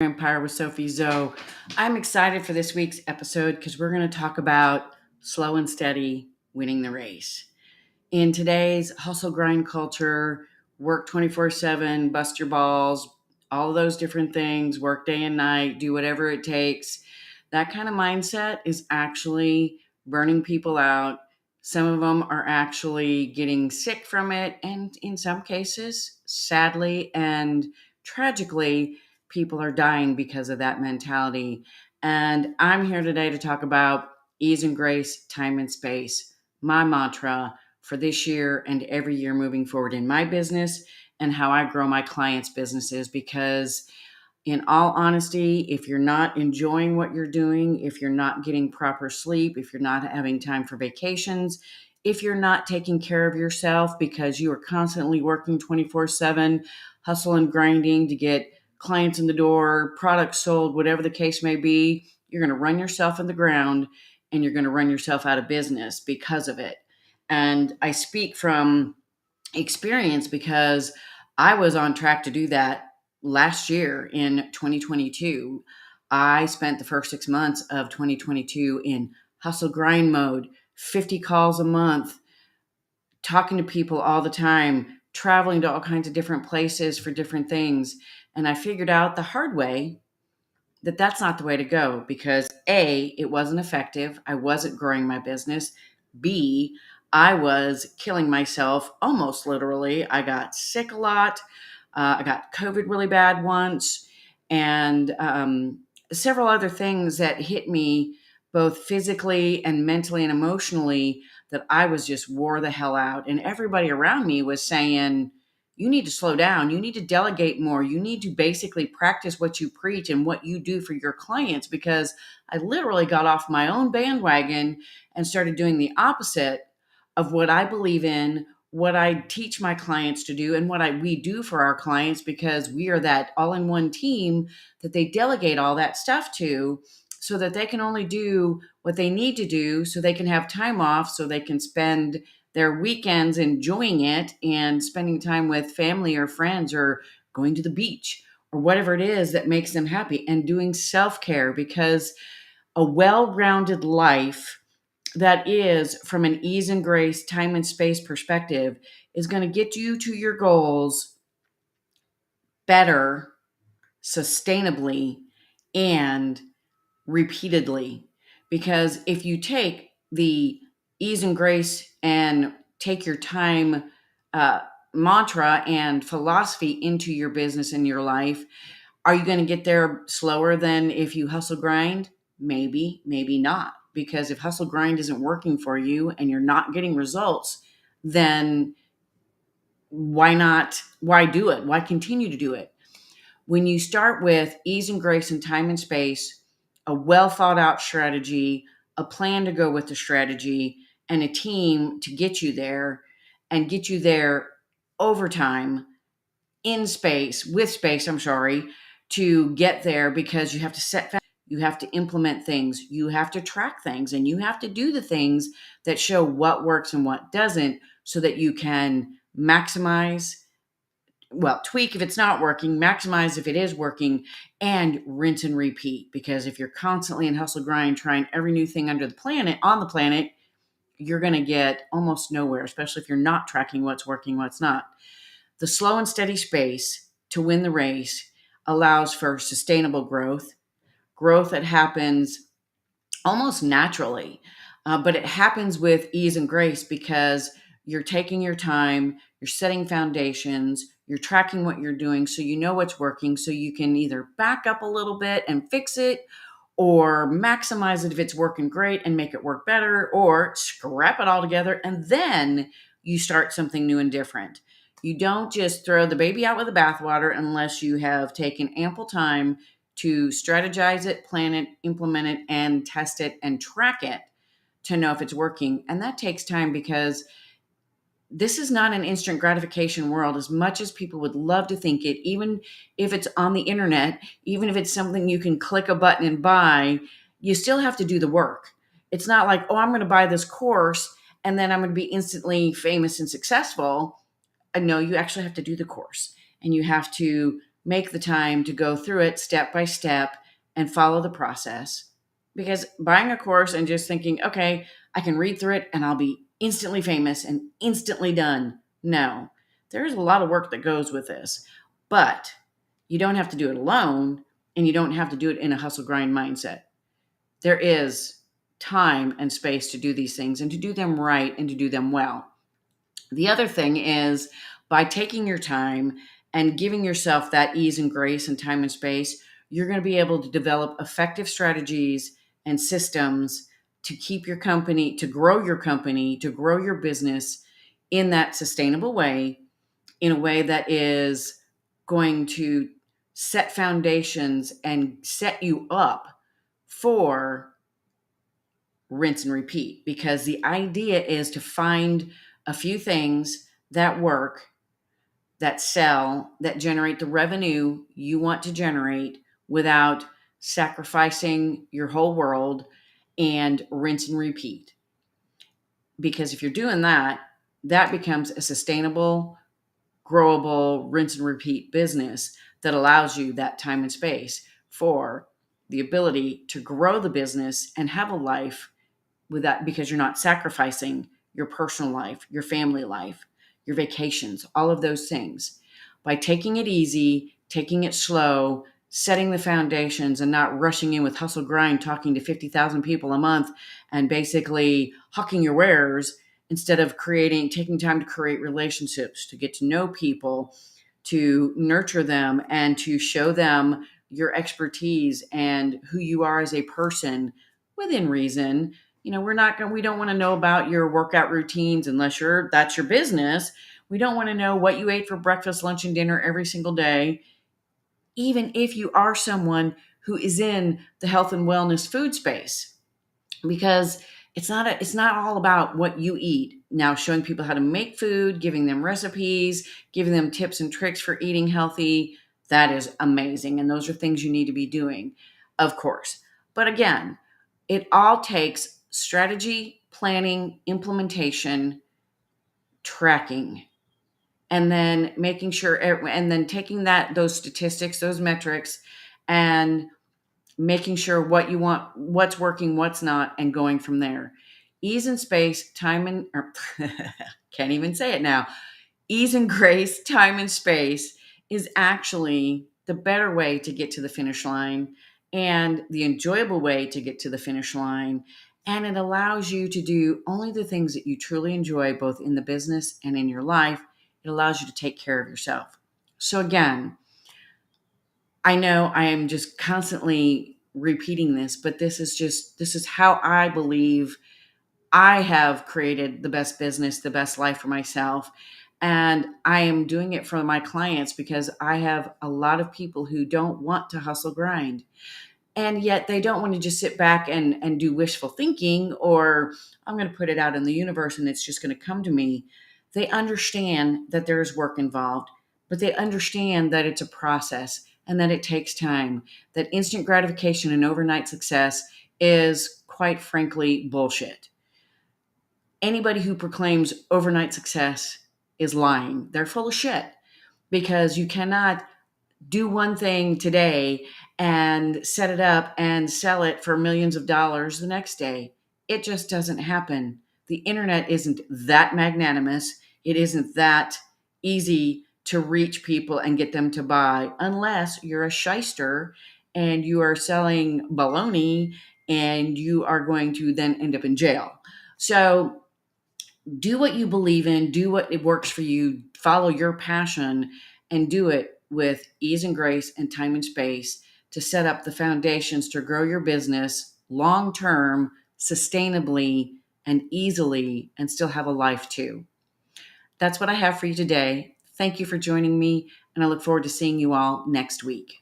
Empire with SophieZo. I'm excited for this week's episode because we're going to talk about slow and steady winning the race. In today's hustle grind culture, work 24/7, bust your balls, all of those different things, work day and night, do whatever it takes. That kind of mindset is actually burning people out. Some of them are actually getting sick from it, and in some cases, sadly and tragically, people are dying because of that mentality. And I'm here today to talk about ease and grace, time and space, my mantra for this year and every year moving forward in my business and how I grow my clients' businesses. Because, in all honesty, if you're not enjoying what you're doing, if you're not getting proper sleep, if you're not having time for vacations, if you're not taking care of yourself because you are constantly working 24/7, hustle and grinding to get clients in the door, products sold, whatever the case may be, you're going to run yourself in the ground and you're going to run yourself out of business because of it. And I speak from experience because I was on track to do that last year in 2022. I spent the first 6 months of 2022 in hustle grind mode, 50 calls a month, talking to people all the time, traveling to all kinds of different places for different things. And I figured out the hard way that that's not the way to go because A, it wasn't effective. I wasn't growing my business. B, I was killing myself almost literally. I got sick a lot. I got COVID really bad once, and several other things that hit me both physically and mentally and emotionally that I was just wore the hell out. And everybody around me was saying, you need to slow down. You need to delegate more. You need to basically practice what you preach and what you do for your clients, because I literally got off my own bandwagon and started doing the opposite of what I believe in, what I teach my clients to do, and what we do for our clients, because we are that all-in-one team that they delegate all that stuff to so that they can only do what they need to do so they can have time off, so they can spend their weekends enjoying it and spending time with family or friends or going to the beach or whatever it is that makes them happy, and doing self-care, because a well-rounded life that is from an ease and grace, time and space perspective is going to get you to your goals better, sustainably, and repeatedly. Because if you take the ease and grace and take your time uh, mantra and philosophy into your business and your life, are you going to get there slower than if you hustle grind? Maybe, maybe not. Because if hustle grind isn't working for you and you're not getting results, then why not? Why do it? Why continue to do it? When you start with ease and grace and time and space, a well thought out strategy, a plan to go with the strategy, and a team to get you there, and get you there over time, in space, with space, I'm sorry, to get there, because you have to you have to implement things, you have to track things, and you have to do the things that show what works and what doesn't, so that you can maximize, well, tweak if it's not working, maximize if it is working, and rinse and repeat. Because if you're constantly in hustle grind trying every new thing under the planet on the planet, you're going to get almost nowhere, especially if you're not tracking what's working, what's not. The slow and steady space to win the race allows for sustainable growth, growth that happens almost naturally, but it happens with ease and grace because you're taking your time, you're setting foundations, you're tracking what you're doing so you know what's working, so you can either back up a little bit and fix it, or maximize it if it's working great and make it work better, or scrap it all together and then you start something new and different. You don't just throw the baby out with the bathwater unless you have taken ample time to strategize it, plan it, implement it, and test it and track it to know if it's working. And that takes time, because this is not an instant gratification world as much as people would love to think it. Even if it's on the internet, even if it's something you can click a button and buy, you still have to do the work. It's not like, oh, I'm going to buy this course and then I'm going to be instantly famous and successful. No, you actually have to do the course, and you have to make the time to go through it step by step and follow the process. Because buying a course and just thinking, okay, I can read through it and I'll be instantly famous and instantly done. No, there's a lot of work that goes with this, but you don't have to do it alone and you don't have to do it in a hustle grind mindset. There is time and space to do these things and to do them right and to do them well. The other thing is by taking your time and giving yourself that ease and grace and time and space, you're going to be able to develop effective strategies and systems to keep your company, to grow your company, to grow your business in that sustainable way, in a way that is going to set foundations and set you up for rinse and repeat, because the idea is to find a few things that work, that sell, that generate the revenue you want to generate without sacrificing your whole world, and rinse and repeat. Because if you're doing that, that becomes a sustainable, growable, rinse and repeat business that allows you that time and space for the ability to grow the business and have a life with that, because you're not sacrificing your personal life, your family life, your vacations, all of those things. By taking it easy, taking it slow, setting the foundations and not rushing in with hustle grind, talking to 50,000 people a month and basically hawking your wares, instead of taking time to create relationships, to get to know people, to nurture them and to show them your expertise and who you are as a person within reason. We don't want to know about your workout routines unless that's your business. We don't want to know what you ate for breakfast, lunch, and dinner every single day, even if you are someone who is in the health and wellness food space, because it's not all about what you eat. Now, showing people how to make food, giving them recipes, giving them tips and tricks for eating healthy, that is amazing. And those are things you need to be doing, of course. But again, it all takes strategy, planning, implementation, tracking, and then making sure, and then taking those statistics, those metrics, and making sure what you want, what's working, what's not, and going from there. Ease and space, time and, can't even say it now. Ease and grace, time and space is actually the better way to get to the finish line and the enjoyable way to get to the finish line. And it allows you to do only the things that you truly enjoy, both in the business and in your life. It allows you to take care of yourself. So again, I know I am just constantly repeating this, but this is how I believe I have created the best business, the best life for myself. And I am doing it for my clients because I have a lot of people who don't want to hustle grind. And yet they don't want to just sit back and do wishful thinking, or I'm going to put it out in the universe and it's just going to come to me. They understand that there's work involved, but they understand that it's a process and that it takes time, that instant gratification and overnight success is, quite frankly, bullshit. Anybody who proclaims overnight success is lying. They're full of shit, because you cannot do one thing today and set it up and sell it for millions of dollars the next day. It just doesn't happen. The internet isn't that magnanimous. It isn't that easy to reach people and get them to buy, unless you're a shyster and you are selling baloney and you are going to then end up in jail. So do what you believe in, do what it works for you, follow your passion, and do it with ease and grace and time and space to set up the foundations to grow your business long term, sustainably, and easily, and still have a life too. That's what I have for you today. Thank you for joining me, and I look forward to seeing you all next week.